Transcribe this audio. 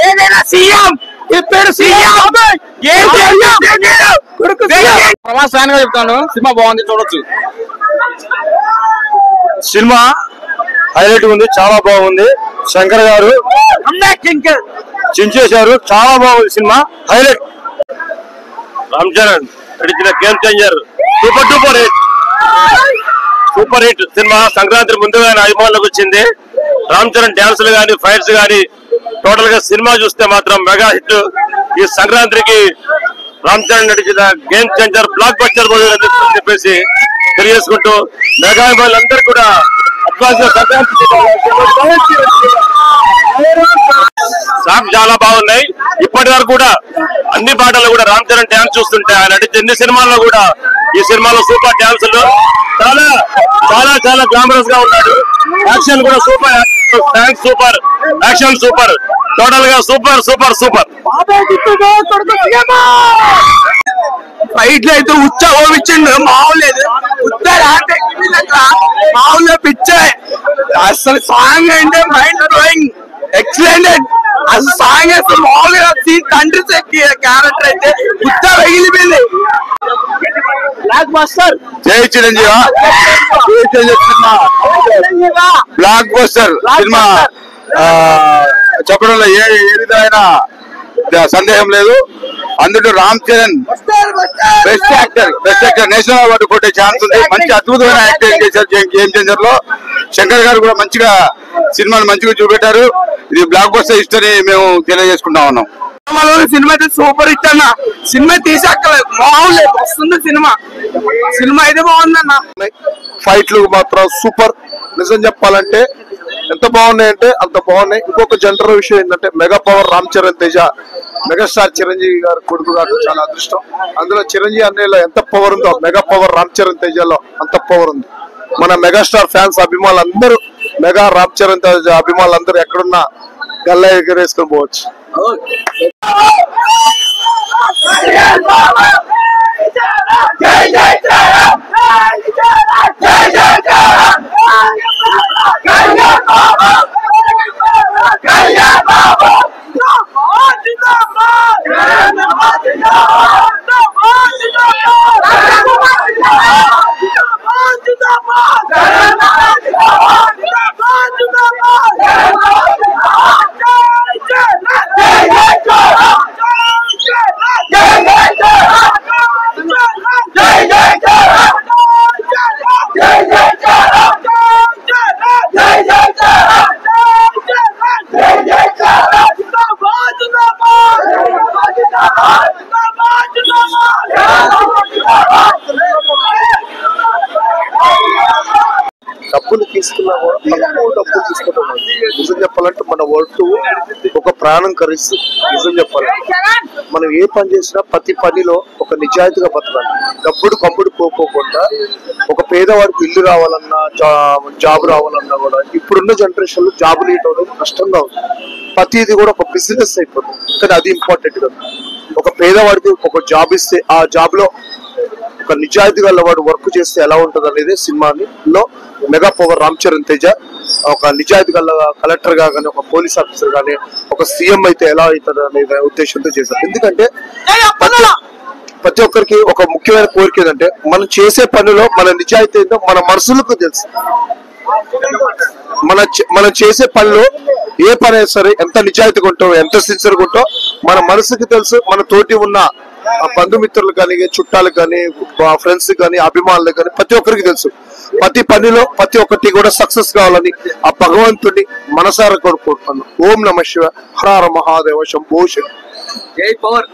ఏదైనా సీఎం చెప్పారు ప్రమాసాయంగా చెప్తాను. సినిమా బాగుంది, చూడొచ్చు. సినిమా హైలైట్ ఉంది, చాలా బాగుంది. శంకర్ గారు చించేశారు, చాలా బాగుంది సినిమా. హైలైట్. రామ్ చరణ్ నడిచిన game changer, super duper hit, super hit cinema. Sankranti ముందుగా అభిమానులకు వచ్చింది. రామ్ చరణ్ డాన్సులు గానీ, ఫైట్స్ గానీ, టోటల్ గా సినిమా చూస్తే మాత్రం మెగా హిట్. ఈ సంక్రాంతికి రామ్ చరణ్ నడిచిన గేమ్ చేంజర్, బ్లాక్ బస్టర్ చెప్పేసి తెలియజేసుకుంటూ మెగా అభిమానులందరూ కూడా సాంగ్ చాలా బాగున్నాయి. ఇప్పటి వరకు కూడా అన్ని పాటలు కూడా రామ్ చరణ్ డాన్స్ చూస్తుంటే ఆయన నటించిన ఎన్ని సినిమాల్లో కూడా ఈ సినిమాలో సూపర్ డాన్సులు, చాలా చాలా చాలా గ్లామరస్ గా ఉన్నాడు. యాక్షన్ కూడా super, thanks super, action super, total గా సూపర్ సూపర్ సూపర్. ఫైట్లు అయితే ఉచ్చా ఓపించిండు, మామూలేదు. మామూలుగా పిచ్చే. అసలు సాంగ్ అంటే మైండ్ బ్లోయింగ్, ఎక్సలెంట్. అసలు సాంగ్ అసలు మామూలుగా తండ్రి క్యారెక్టర్ అయితే ఉచ్చా వెగిలిపోయింది. Block buster. జై చిరంజీవి. బ్లాక్ బస్టర్ సినిమా చెప్పడంలో ఏ విధమైన సందేహం లేదు. అందులో Ram Charan best actor national award కొట్టే ఛాన్స్ ఉంది. మంచి అద్భుతమైన యాక్టింగ్ చేశారు గేమ్ చేంజర్ లో. శంకర్ గారు కూడా మంచిగా సినిమాను మంచిగా చూపెట్టారు. ఇది బ్లాక్ బస్టర్ హిట్ అని మేము తెలియజేసుకుంటా ఉన్నాం. సినిమా అయితే సూపర్ హిట్ అన్న. సినిమా తీసాకలేదు, మామూలు వస్తుంది సినిమా. సినిమా అయితే బాగుందన్న. ఫైట్లు మాత్రం సూపర్. నిజం చెప్పాలంటే ఎంత బాగున్నాయంటే అంత బాగున్నాయి. ఇంకొక జనరల్ విషయం ఏంటంటే mega power Ram Charan Teja, megastar Chiranjeevi గారు కొడుకు గారు చాలా అదృష్టం. అందులో చిరంజీవి అన్నయ్యలో ఎంత పవర్ ఉందో మెగా పవర్ రామ్ చరణ్ తేజలో అంత పవర్ ఉంది. మన మెగాస్టార్ ఫ్యాన్స్ అభిమానులందరూ, మెగా రామ్ చరణ్ తేజ అభిమానులందరూ ఎక్కడున్నా గల్లా ఎగరేసుకొని పోవచ్చు. డబ్బులు తీసుకున్నా కూడా తక్కువ డబ్బులు తీసుకుంటాం. నిజం చెప్పాలంటే మన వర్క్ ఒక ప్రాణం కరిస్తుంది. నిజం చెప్పాలంటే మనం ఏ పని చేసినా ప్రతి పనిలో ఒక నిజాయితీగా బతకాలి. డబ్బుడు కమ్ముడు పోకోకుండా ఒక పేదవాడికి ఇల్లు రావాలన్నా, జాబ్ రావాలన్నా కూడా ఇప్పుడున్న జనరేషన్ లో జాబ్ లేకపోవడం కష్టంగా ఉంది. ప్రతిది కూడా ఒక బిజినెస్ అయిపోతుంది. కానీ అది ఇంపార్టెంట్ కదా. ఒక పేదవాడికి ఒక జాబ్ ఇస్తే ఆ జాబ్ లో ఒక నిజాయితీ గల వాడు వర్క్ చేస్తే ఎలా ఉంటుంది అనేది సినిమాలో మెగా పవర్ రామ్ చరణ్ తేజ ఒక నిజాయితీ గల కలెక్టర్ గా కానీ, ఒక పోలీస్ ఆఫీసర్ కానీ, ఒక సీఎం అయితే ఎలా అవుతుంది అనే ఉద్దేశంతో చేశారు. ఎందుకంటే ప్రతి ఒక్కరికి ఒక ముఖ్యమైన కోరిక ఏంటంటే మనం చేసే పనిలో మన నిజాయితీ ఏంటో మన మనసులకు తెలుసు. మనం చేసే పనిలో ఏ పని అయినా సరే ఎంత నిజాయితీగా ఉంటాం, ఎంత సిన్సియర్గా ఉంటాం మన మనసుకి తెలుసు. మన తోటి ఉన్న బంధుమిత్రులు కానీ, చుట్టాలు కానీ, ఫ్రెండ్స్ కానీ, అభిమానులు కానీ ప్రతి ఒక్కరికి తెలుసు. ప్రతి పనిలో ప్రతి ఒక్కటి కూడా సక్సెస్ కావాలని ఆ భగవంతుడిని మనసారా కోరుకుంటున్నాను. ఓం నమ శివ, హర హర మహాదేవ, శంభో శక్తి, జై పవర్.